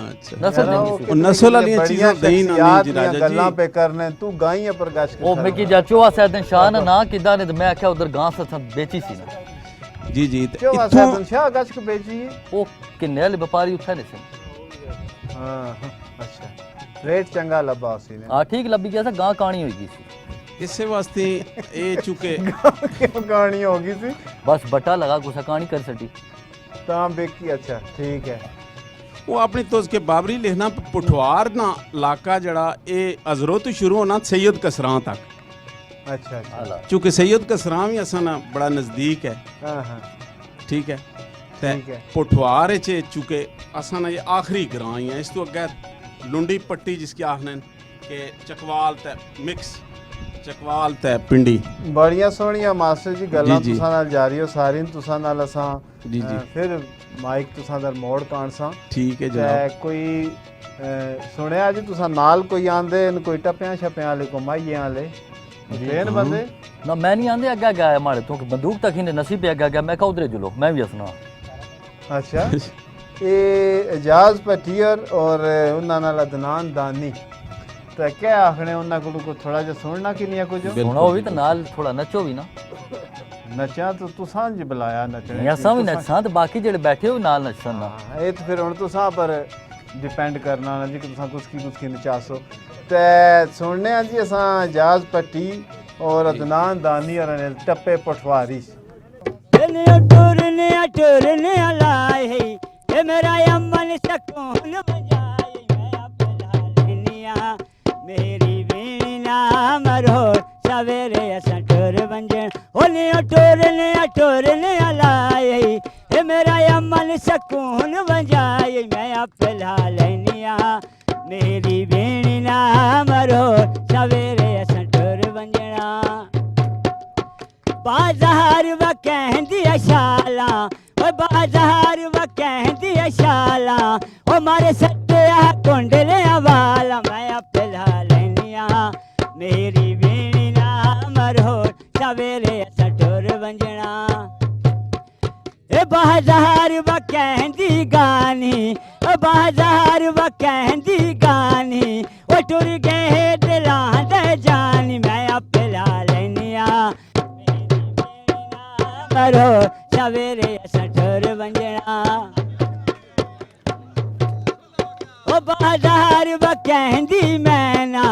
ਅੱਛਾ नस्ल यार, चंगी वो सी। कितनी नस्ल वाली बढ़िया चीज़ें दही ना शख्सियात नहीं जी, दियां राजा गल्लां जी। पे करने तू गाइयां पर गश के ਉਹ खड़ा। ਮਿੱਕੀ ਜਾ ਚੋਆ ਸੈਦਨ ਸ਼ਾਹ ਨਾ ਨਾ ਕਿਦਾਂ ਨੇ ਤੇ ਮੈਂ ਆਖਿਆ ਉਧਰ ਗਾਂ ਸਥਾਂ ਵੇਚੀ ਸੀ ਨਾ ਜੀ ਜੀ ਤੇ क्यों ਇੱਥੋਂ आसादन शाह गश के बेची है ਉਹ ਕਿੰਨੇ ਵਾਲੇ ਵਪਾਰੀ ਉੱਥੇ ਨੇ ਸੀ हाँ अच्छा रेट चंगा लबा उसी ने ਆ ਠੀਕ ਲੱਭੀ ਗਿਆ ਸੀ ਗਾਂ ਕਾਣੀ ਹੋਈ ਗਈ ਸੀ ਇਸੇ ਵਾਸਤੇ ਇਹ ਚੁੱਕੇ क्यों कहानी होगी सी ਬਸ ਬੱਟਾ ਲਗਾ ਗੁੱਸਾ ਕਾਣੀ ਕਰ ਸਕੀ तां बेकी अच्छा ठीक है ਉਹ ਆਪਣੀ ਤੋਸ ਕੇ ਬਾਬਰੀ ਲਿਖਣਾ ਪਠਵਾਰ ਨਾ ਇਲਾਕਾ ਜਿਹੜਾ ਇਹ ਅਜ਼ਰੋਤ ਤੋਂ ਸ਼ੁਰੂ ਹੋਣਾ ਸੈयद ਕਸਰਾਂ ਤੱਕ अच्छा अच्छा ਹਾਲਾ ਚੁੱਕੇ ਸੈयद ਕਸਰਾਂ ਵੀ ਅਸਾਂ ਨਾਲ ਬੜਾ ਨਜ਼ਦੀਕ ਹੈ हाँ हाँ ਠੀਕ ਹੈ ਤੇ ठीक है ਪਠਵਾਰ ਚ ਚੁੱਕੇ ਅਸਾਂ ਨਾਲ ਇਹ ਆਖਰੀ ਗ੍ਰਾਂ ਹੀ ਹੈ ਇਸ ਤੋਂ ਅੱਗੇ ਲੁੰਡੀ ਪੱਟੀ ਜਿਸ ਕੀ ਆਖਦੇ ਨੇ ਕਿ ਚਕਵਾਲ ਤੇ ਮਿਕਸ ਚਕਵਾਲ ਤੇ ਪਿੰਡੀ बड़िया सोहणिया मास्टर जी गल्लां जी। तुसां नाल जारी हो सारी तुसां नाल असां जी जी फिर माइक तुसां दर मोड़ काण सां ਠੀਕ ਹੈ ते ਜਨਾਬ कोई सुनिया जी तुसां नाल कोई आंदे न कोई टप्पियां छप्पियां वाले को माइये वाले ट्रेन बंदे ना मैं नहीं आंदे अग्गे गया माड़े तू बंदूक तक ही नसीब पे अग्गे गया मैं कहा उधरे जुलो मैं भी हसना अच्छा ਇਹ ਇਜਾਜ਼ ਪਟੀਅਰ ਔਰ ਉਹਨਾਂ ਨਾਲ ਅਦਨਾਨ ਦਾਨੀ ਤਾਂ ਕਿਆ ਆਖਣੇ ਉਹਨਾਂ ਕੋਲ ਕੋ ਥੋੜਾ ਜਿਹਾ ਸੁਣਨਾ ਕਿੰਨੀਆਂ ਕੁਝ सोना हो भी तो नाल थोड़ा नचो भी ना ਨੱਚਾਂ ਤਾਂ ਤੁਸਾਂ ਜੀ ਬੁਲਾਇਆ ਨੱਚਣੇ या सब नचसा तो बाकी जेड़े बैठे हो नाल नचसन ना ਹਾਂ, ਇਹ ਤਾਂ ਫਿਰ ਹੁਣ ਤੁਸਾਂ ਪਰ ਡਿਪੈਂਡ ਕਰਨਾ ਨਾ ਜੀ ਕਿ ਤੁਸਾਂ ਕੁਛ ਕੀ ਨਚਾਸੋ ਤੇ ਸੁਣਨੇ ਆ ਜੀ ਅਸਾਂ ਇਜਾਜ਼ ਪੱਟੀ ਔਰ ਅਦਨਾਨ ਦਾਨੀ ਔਰ ਅਨਿਲ ਟੱਪੇ ਪਟਵਾਰੀ टुरने लाए ये मेरा अमन सकून बजाए मैं अपना लेनिया मेरी वीणा मरो सवेरे असा टुर बंजन होने टुरने लाए ये मेरा अमन सकून बजाए मैं अपना लेनिया मेरी वीणा मरो सवेरे असा टुर बंजना बाजार व कहंदी शाला ओ बाजार व कहंदी शाला ओ मारे सट्टिया कुंडले वाला मैं अपना लेनिया मेरी वीणी ना मरो सवेरे सटोर बंजना ए बाजार व कहंदी गानी ओ बाजार व कहंदी गानी ओ टुर गए दिलां दे जानी मैं अपना लेनिया मरो सवेरे सटोर बंजना ओ बाजार व कहंदी मैना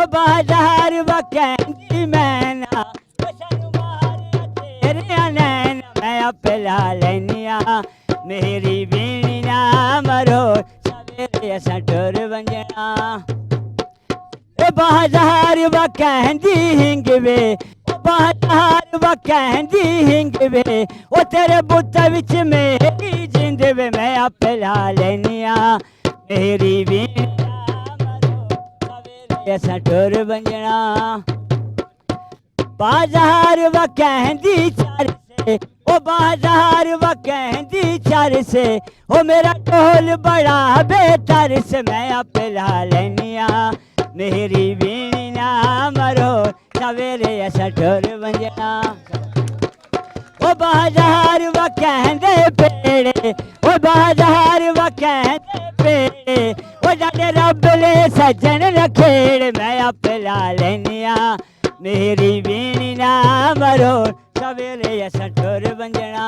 ओ बाजार व कहंदी मैना ओ शर्मारिया तेरे नैन मैं अपना लेनिया मेरी वीणी ना मरो सवेरे सटोर बंजना ए बाजार व कहंदी हिंगवे बाजार व कहंदी हिंगवे ओ तेरे बुत विच मेरी जिंद वे मैं अपना लेनिया मेरी वीणा मरो सवेरे सटोर बंजना बाजार व कहंदी चर से ओ बाजार व कहंदी चर से ओ मेरा ढोल बड़ा बेतर से मैं अपना लेनिया मेरी वीणा मरो सवेरे सटोर बंजना ओ बाजार व कहंदे पेड़े ओ बाजार व कहंदे पेड़े ओ जाने रब ले सजन रखेड़ मैं अपना लेनिया मेरी वीणी ना मरो सवेरे सटोर बंजना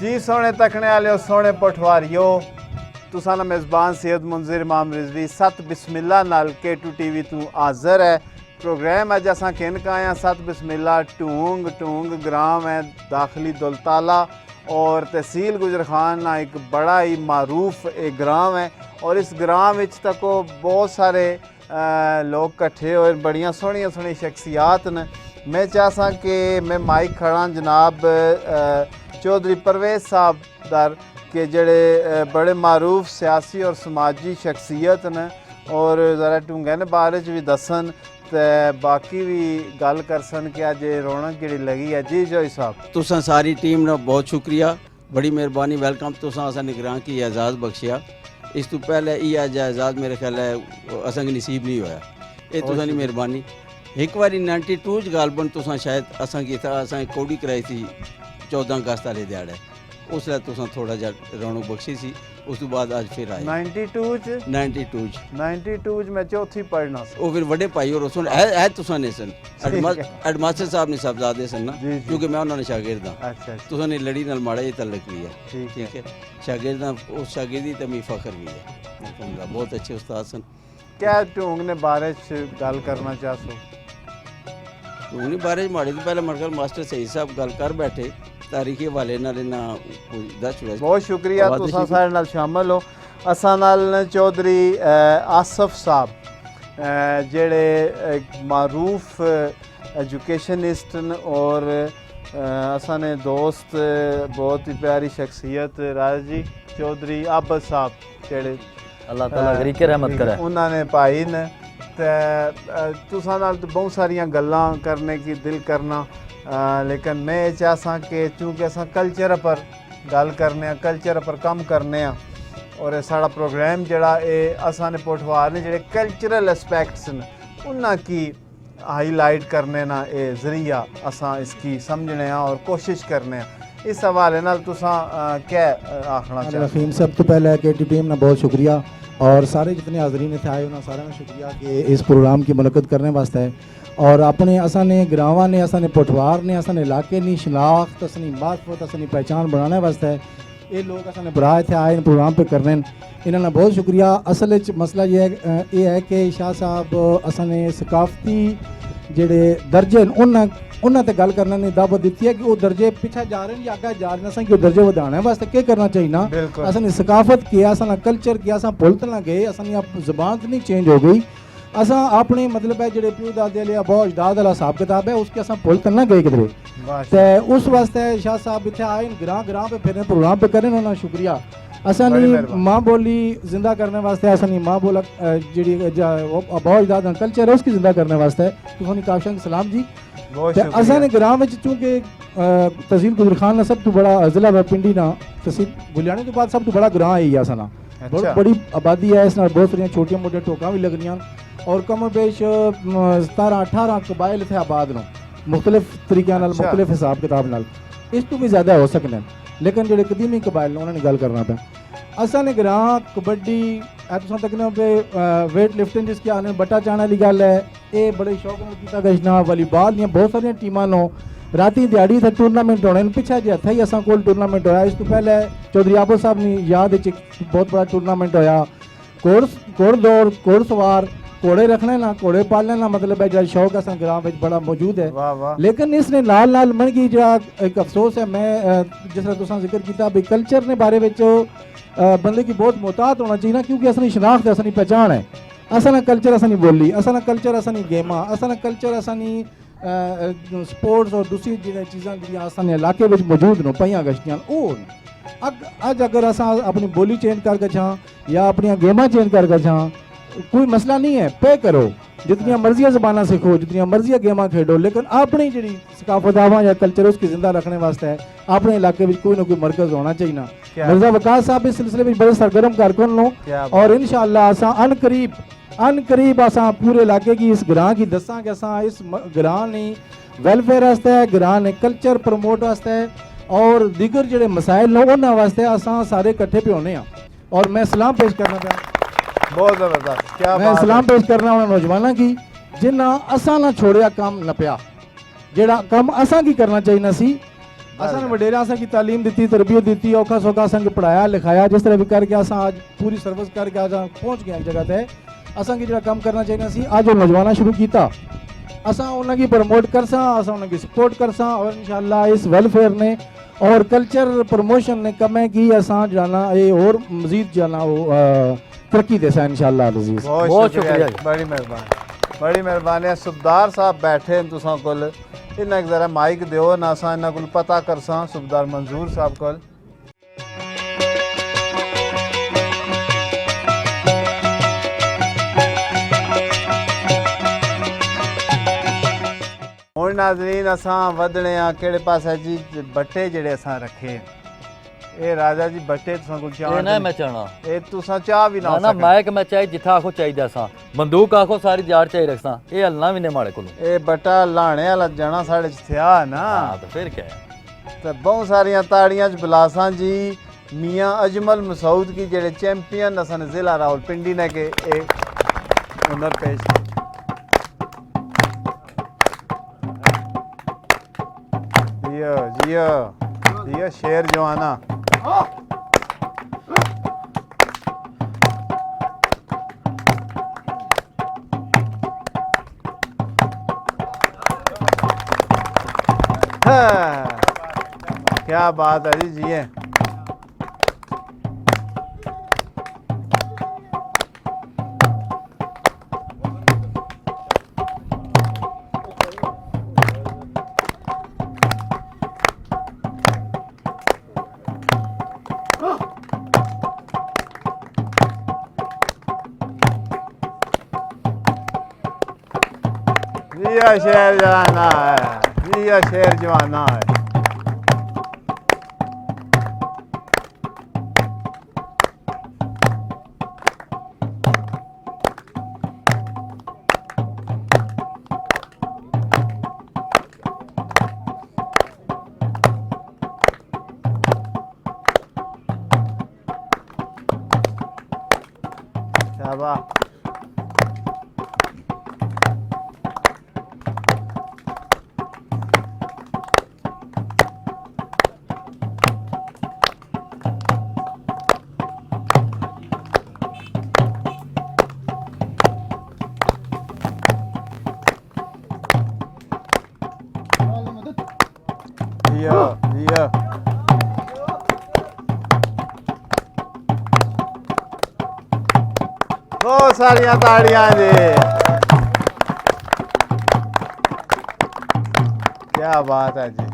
जी सोने तकने वाले सोने पटवारियो तुसा ना मेज़बान सैयद मुंजिर इमाम रिजवी सत बिस्मिल्ला नाल K2 TV तू हाज़र है प्रोग्राम अज असां किन का आया सत बिस्मिल्ला टूंग ग्राम है दाखिली दुलताला और तहसील गुजर खान ना एक बड़ा ही मारूफ एक ग्राम है और इस ग्राम विच तको बहुत सारे लोग कट्ठे होए बड़ियां सोहनियां शख्सियात ने मैं चाहसा कि मैं माइक खड़ा जनाब चौधरी परवेज़ साहब दर के जड़े बड़े मारूफ सियासी और समाजी शख्सियत ने और ज़रा टूंगे ने बारे भी दसन ते बाकी भी गल कर सन कि अज रौनक जी लगी है जी जोई साहब तुसां सारी टीम ने बहुत शुक्रिया बड़ी मेहरबानी वेलकम तुसां असां निगरान की एजाज़ बख्शिया इस तो पहले ये एजाज़ मेरे ख्याल है असां नसीब नहीं होया ये तुसां दी मेहरबानी एक बारी 92 च गालबन तुसां शायद असां कीता असां कौड़ी कराई थी 14 अगस्त वाले दिहाड़े उसलै तुसां थोड़ा जिहा रौनक बख्शी सी उस तो बाद अज फिर आए 92 च मैं चौथी पढ़ना सी वो फिर बड़े भाई और सुन है तुसां ने सन हेडमास्टर साहब ने साहबजादे सन ना क्योंकि मैं उन्होंने शागिर्द हां अच्छा तुसां ने लड़ी नाल माड़ा ये तल्लक भी है ठीक है शागिर्द उस शागिर्दी ते मी फख्र भी है कहूँगा बहुत अच्छे उस्ताद सन क्या टूंग ने बारे च गल करना चाहसो टूंग ने बारे च माड़े तो पहले मरकल मास्टर सही साहब गल कर बैठे तारीखी हवाले नाल ना दस बहुत शुक्रिया तुसां सारे नाल शामिल हो असां नाल चौधरी आसफ साहब जेड़े एक मारूफ एजुकेशनिस्ट और असां ने दोस्त बहुत ही प्यारी शख्सियत राजी चौधरी आबद साहब जेड़े अल्लाह ताला गरीके रहमत करे उन्होंने भाई ने तुसां नाल तो बहुत सारियां गल्लां करने की दिल करना, लेकिन मैं ये चाहसा कि चूँकि असां कल्चर पर गल करने, कल्चर पर कम करने, और साड़ा प्रोग्राम जड़ा असां ने पोठवार ने जेह्ड़े कल्चरल एस्पेक्ट्स न उन्ना की हाईलाइट करने ना ये जरिया असां इसकी समझने और कोशिश करने। इस हवाले नाल तुसां क्या आखना चाहते? रहीम, सब तो पहले के टीम ना बहुत शुक्रिया, और सारे जितने हाजरीन इत्थे आए उन्हें सारे शुक्रिया कि इस प्रोग्राम की मुनक़द करने वास्ते है। और अपने असा ने ग्रावां ने, असा ने पठवार ने, असा ने इलाके की शनाख्त, असनी मार्फत, असनी पहचान बनाने वास्ते ये लोग असा ने बरा इत्थे आए इन प्रोग्राम पे करने, इन्होंने बहुत शुक्रिया। असल मसला ये है कि शाह साहब असा ने सकाफती जेड़े दर्जे उन्होंने तो गल करने ने दावत दी है कि वो दर्जे पिछे जा रहे हैं या आगे जा रहे हैं, कि वो दर्जे बढ़ाने वास्ते क्या करना चाहिए ना। असानी सकाफत किया, असा कल्चर किया, असा भुलत ना गए, असानी जबान तो नहीं चेंज हो गई, असा अपने मतलब है जेडे प्यू दादे वाले अबो अजदाद वाला हिसाब किताब है उसके असा भुलत ना गए किधरे। तो उस वास्ते शाह साहब इतने आए ग्रां पे फिर प्रोग्राम पे करें, उन्होंने शुक्रिया। असानी माँ बोली जिंदा करने वास्ते, असानी माँ बोला जी अबो अजदाद कल्चर है उसकी जिंदा करने वास्ते तुम काफिया सलाम जी। असा ने ग्राम में चूँकि तहसील गुजर खान ना सब तो बड़ा जिला पिंडी ना तहसील गुलियाने तो बाद सब तो बड़ा ग्रां है असा बहुत बड़ी आबादी है, इस बहुत सारिया छोटिया मोटिया टोका भी लगनियां और कम बेश 17-18 कबाइल इतने आबाद न मुख्तलिफ तरीक़े मुख्तलिफ हिसाब किताब नाल, इस तो भी ज़्यादा हो सकने, लेकिन जो कदीमी कबाइल ने उन्होंने गल करना पे। असा ने ग्रां कबड्डी तुम तकने पे वेट लिफ्टिंग जिसकी आने बट्टा चाने वाली गल है, ये बड़े शौक किया गशना। वॉलीबॉल दियाँ बहुत सारिया टीमां नो राती दिहाड़ी थे टूरनामेंट होने, पिछा जे हथा ही असा कोल टूरनामेंट होया। इस तो पहले चौधरी आबो साहब ने याद बहुत बड़ा टूरनामेंट होया। घोड़ दौड़, घोड़ सवार, घोड़े रखने ना, घोड़े पालने ना, मतलब है जो शौक असा ग्राम में बड़ा मौजूद है। लेकिन इसने नाल नाल मन की जो एक अफसोस है, मैं जिस तरह तुसा जिक्र किया भी कल्चर ने बारे में बंदे की बहुत मोहतात होना चाहिए ना, क्योंकि असनी शनाख्त है, असनी पहचान है। असा ना कल्चर, असनी बोली, असा ना कल्चर, असनी गेमा, असा ना कल्चर, असनी स्पोर्ट्स और दूसरी चीज़ा जो असाने इलाके में मौजूद न पाइया गश्तियां अज अगर असा अपनी बोली चेंज कर गछां या अपनी गेमा चेंज कर गछां कोई मसला नहीं है, पे करो जितनी मर्जियाँ जबाना सीखो, जितनी मर्जियाँ गेमा खेडो, लेकिन अपनी जी सकाफत आवा या कल्चर उसकी जिंदा रखने वास्ते अपने इलाके में कोई ना कोई मरकज होना चाहिए ना। मिर्जा वकास साहब इस सिलसिले में बड़े सरगर्म कारकुन लो, और इंशाअल्लाह असा अनकरीब असा पूरे इलाके की इस ग्रां की दसा कि असा इस ग्रां ने वेलफेयर वास्ते, ग्रां ने कल्चर प्रमोट वास्ते और दीगर जोड़े मसाइल ने उन्होंने वास्ते असा सारे इकट्ठे पे होने। और मैं सलाम पेश करना चाहता, बहुत ज़बरदस्त, क्या मैं सलाम पेश करना उन्होंने नौजवानों की जिन्हें असा ना छोड़िया काम न पिया, जेड़ा काम असा की करना चाहिए ना सी। असा ने वडेरा असा की तालीम दी, तरबियत दी, औखा सौखा असा की पढ़ाया लिखाया, जिस तरह भी करके असा आज पूरी सर्विस करके आज पहुँच गए जगह पे असा की जो काम करना चाहिए सी। आज वो नौजवान शुरू किया, असा उन्होंने प्रमोट करसा, असा उन्होंने सपोर्ट करसा, और इंशाअल्लाह इस वेलफेयर ने और कल्चर प्रमोशन ने कमें की असा जाना ये और मजीद जाना वो तरक्की देसा इंशाअल्लाह अज़ीज़। बहुत शुक्रिया, बड़ी मेहरबानी, बड़ी मेहरबानी। सुबदार साहब बैठे हैं तुसां कोल, इन्हें जरा माइक दियो ना, असा इन्हां कोल पता करसा सुबदार मंजूर साहब कोल। हुण नाज़रीन असा वधने आ केड़े पासे जी, बट्टे जेड़े असा रखे ए राजा जी बट्टे तुसां कोल चाह ना मैं चाहना ए तुसां चाह भी ना ना माइक मैं चाहे जिथा आखो चाहिदा सा, बंदूक आखो सारी जाड़ चाहिए रखसा, ए हलना भी ने माड़े कोल ए बट्टा लाने वाला जाना साढ़े च थया ना। हां तो फिर क्या है, तो बहुत सारियां ताड़ियां च बुलासा जी मियां अजमल मसूद की जेड़े चैंपियन असन जिला रावलपिंडी ने के हुनर पेश। जियो जियो जियो शेर जवाना। क्या बात है जी, जिए। जिया शेर जवाना है, जिया शेर जवाना है। शाबाश। जिया जिया बहुत सारिया ताड़ियां जी, क्या बात है जी।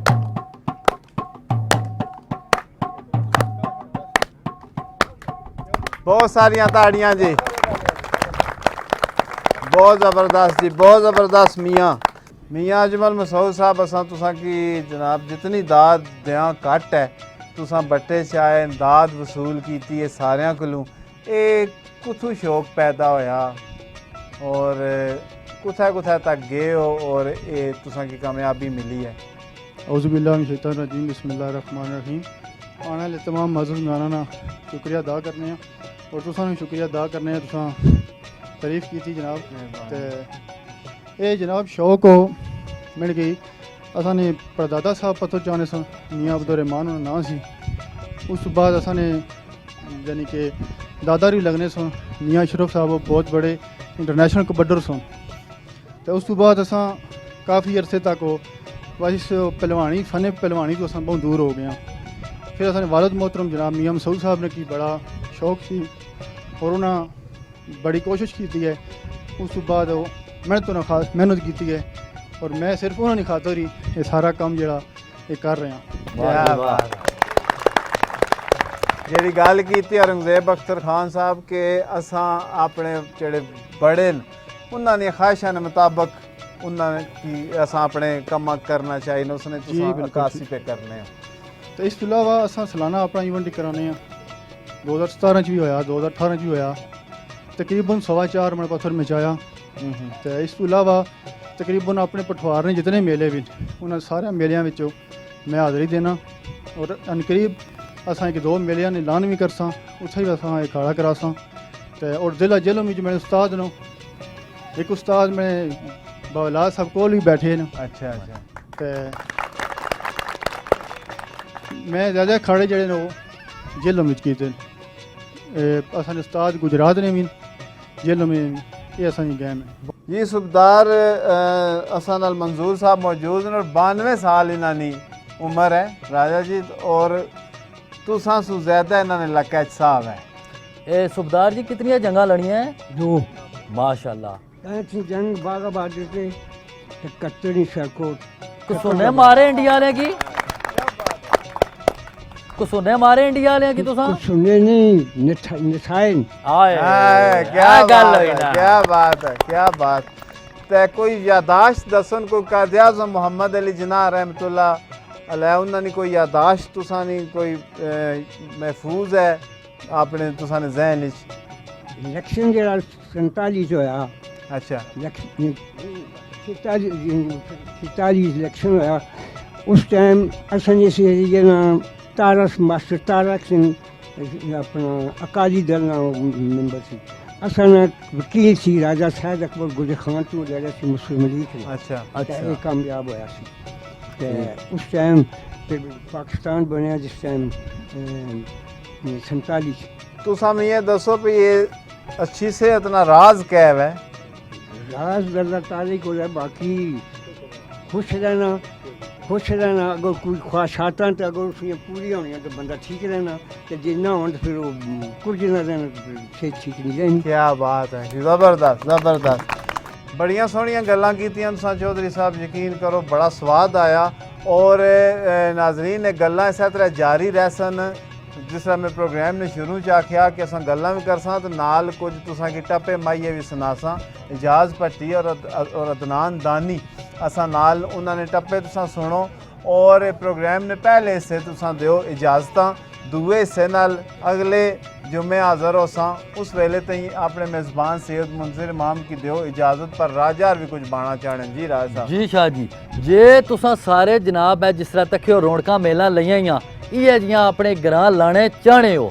बहुत सारिया ताड़ियां जी, बहुत ज़बरदस्त जी, बहुत ज़बरदस्त। मियाँ अजमल मसूद साहब, असा तुसा की जनाब जितनी दाद दें घट है, तुसा बट्टे चाहे दाद वसूल की है सारियां कोलों। ये कुथू शौक पैदा होया और कुथा कुथा तक गए हो और ये तुसा की कामयाबी मिली है? औज़ुबिल्लाहिमिनश्शैतानिर्रजीम, बिस्मिल्लाहिर्रहमानिर्रहीम। आने वाले तमाम मज़हब मेहमानां दा शुक्रिया अदा करने हैं और तुसां नूं शुक्रिया अदा करने हैं, तुसां तारीफ़ की थी जनाब। ते ये जनाब शौक हो मिल गई असां ने परदादा साहब पतो चाने सन, मियाँ अब्दुर्रहमान उन्होंने नाम सी। उस बाद असां ने यानी कि दादारी लगने सन, मियाँ अशरफ साहब बहुत बड़े इंटरनेशनल कबड्डर सन। तो उस तो बाद असां काफ़ी अरसे तक हो बस पहलवानी फन पहलवानी तो असां बहुत दूर हो गए। फिर असां वालिद मोहतरम जनाब मियाँ मसूद साहब ने की बड़ा शौक सी और उन्हें बड़ी कोशिश की है। उस तो बाद मेहनत तो खास मेहनत की है और मैं सिर्फ उन्होंने खातर ही ये सारा काम जरा ये कर रहा। क्या बात। जी गल की औरंगजेब अख्तर खान साहब के असां अपने जेड़े बड़े उन्होंने ख्वाहिशा के मुताबिक उन्होंने की असां अपने कम करना चाहिए, उसने अक्कासी पे करने। तो इस तो इलावा असां सालाना अपना इवेंट कराने 2017 भी होया, 2018 भी होया, तकरीबन 4.25 मन पत्थर मचाया। तो इस तो इलावा तकरीबन अपने पठवार ने जितने मेले भी उन्होंने सारे मेलियां विचों मैं हाज़री देना और अनकरीब असां 1-2 मेलियां ने ऐलान भी करसा, उत्थे भी असां अखाड़ा करासा। तो और जिला जेलों में मेरे उस्ताद नो एक उस्ताद में बवला सब कोल भी बैठे न। अच्छा अच्छा। तो मैं ज़्यादा अखाड़े जड़े ने जेलों में कीते। असां उस्ताद गुजरात ने भी जेलों में ये असां गए में। जी सूबेदार असां नाल मंजूर साहब मौजूद हैं और 92 साल इन्होंने उम्र है राजा जी, और तुसां सु ज़्यादा इन्होंने इलाके साहब है। ए सूबेदार जी कितनी जंगा लड़ियां हैं? 2 माशाल्लाह। ऐसी जंग बागा बार्डर पे कत्तरी सरकोट कुसुने मारे इंडिया वाले की, कुसुने मारे इंडिया वाले की तुसां? सुनने नहीं निशाइन। आए क्या गल बात होई है, ना। क्या बात है, क्या बात। ते कोई यादाश्त दसन कोई कायदे आज़म मोहम्मद अली जिन्ना रहमतुल्लाह अलैह उन्होंने कोई यादाश्त तुसां नी कोई महफूज है अपने तुसां ने ज़हन च? इलेक्शन जरा 47 होया। अच्छा। 47 इलेक्शन होया। उस टाइम असन इस एरिए ना तारक मास्टर तारक सिंह अपना अकाली दल ना मेंबर सी। असन वकील सी राजा सैयद अकबर गुजर खान तो लड़ा सी मुस्लिम लीग ने। अच्छा अच्छा। ये कामयाब होया सी। तो उस टाइम फिर पाकिस्तान बनया जिस टाइम 47। तुसां मैं ये दसो भी ये अच्छी से इतना राज कैब है? राज अल्लाह ताला को है, बाकी खुश रहना अगर कोई ख्वाहिशात तो अगर उसमें पूरी होनी तो बंदा ठीक रहना, तो जिन्ना हो तो फिर वो कुछ ना रहना तो फिर सेहत ठीक नहीं रहनी। क्या बात है, ज़बरदस्त ज़बरदस्त। बड़ियां सोहनियां गल्लां कीतियां तुसां चौधरी साहब, यकीन करो बड़ा स्वाद आया और नाजरीन ने गल्लां इस तरह जारी रहसन जिस तरह मैं प्रोग्राम ने शुरू च आख्या कि असां गल्लां भी करसां तो नाल कुछ तुसां की टप्पे माइये भी सुनासां। इजाज़ भट्टी और अदनान दानी असां नाल उन्होंने टप्पे तुसां सुनो और प्रोग्राम ने पहले हिस्से तुसां दियो इजाज़तां, दूए हिस्से नाल अगले जुमे हाज़र होसां। उस वेले तई अपने मेज़बान सैयद मुंज़िर इमाम की दियो इजाज़त पर राजार भी कुछ बाणा चाहने। जी राज साहब। जी शाह जी, जे तुसां सारे जनाब है जिस तरह तक रौनकां मेला लईयां इ'यै जियां अपने ग्रां लाने चाहने हो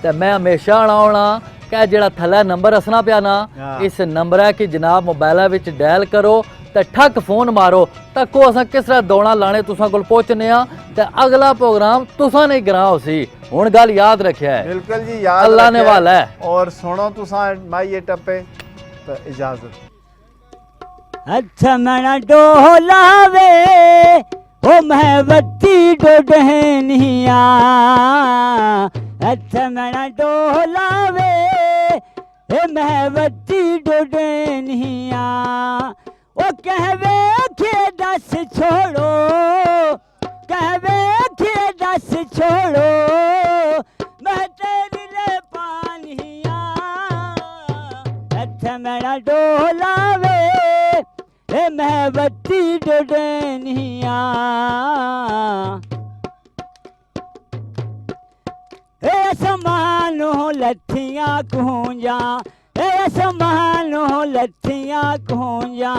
तो मैं हमेशा आना होना कि जेड़ा थल्लै नंबर असना पिया ना इस नंबर है कि जनाब मोबाइला विच डायल करो तो ठक फोन मारो तको असां किस तरह दौड़ा लाने तुसां कोल पहुंचने ते अगला प्रोग्राम तुसां ने ग्रां होसी। हुण गल याद रखिया है, बिल्कुल जी याद अल्लाह ने वाला है। और सुनो तुसां माइये टप्पे तो इजाज़त। अच्छा मना डोलावे ओ महबती डोडहनिया, अच्छा मना डोलावे ए महबती डोडहनिया, ओ कहवे के दस छोड़ो, कहवे के दस छोड़ो मैं तेरे लिए पानिया, अच्छा मना डोलावे ए महबती डोडनिया, ए समानो लठियां कूंजा, ए समानो लठियां कूंजा,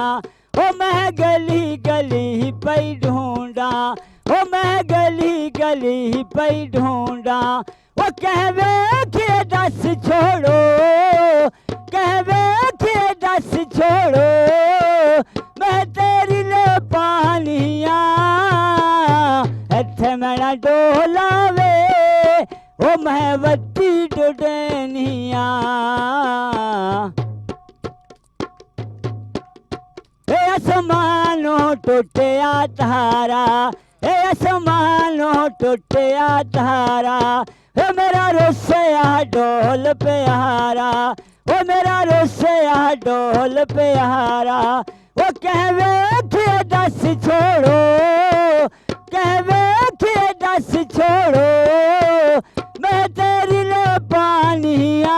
ओ मैं गली गली पई ढूंढा, ओ मैं गली गली पई ढूंढा, ओ कहवे के दस छोड़ो, कहवे के दस छोड़ो मैं तेरी ले पानिया, इत्थे मेरा डोलावे ओ महबती डोडनिया, ए आसमानो टुटिया तारा, ए आसमानो टुटिया तारा, ए मेरा रुसया डोल प्यारा, ओ मेरा रुसया डोल प्यारा, वो कहवे के दस छोड़ो, कहवे के दस छोड़ो मैं तेरी ले पानिया,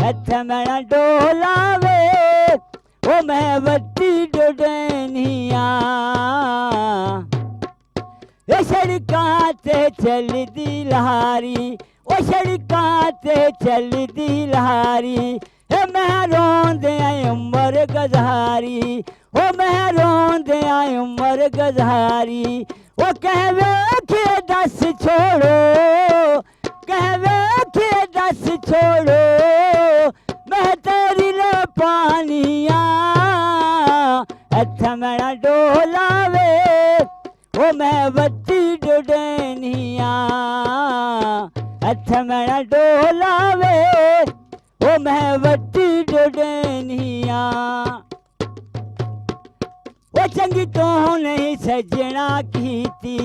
इत्थे मेरा डोलावे ओ महबती डोडनिया, ए सड़कां ते चलदी लहारी, ओ सड़कां ते चलदी लहारी, ए मैं रोंदे आई उमर गज़ारी, ओ मैं रोंदे आई उमर गज़ारी, ओ कहवे के दस छोड़ो, कहवे के दस छोड़ो मैं तेरी ले पानिया, इत्थे मेरा डोलावे ओ महबती डोडनिया, इत्थे मेरा डोलावे ओ महबती डोडनिया, ओ चंगी तो नहीं सजना कीती,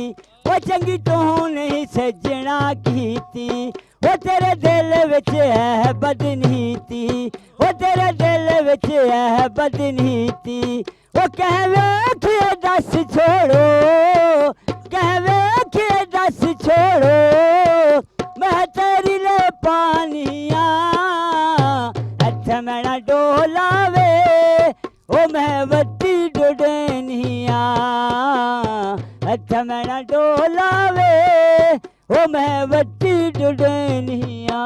ओ चंगी तो नहीं सजना कीती, ओ तेरे दिल विच है बदनीति, ओ तेरे दिल विच है बदनीति, ओ कहवे के दस छोड़ो, कहवे के दस छोड़ो मैं तेरी ले पानिया, इत्थे मेरा डोलावे ओ महबती डोडनिया, इत्थे मेरा डोलावे ओ महबती डोडनिया।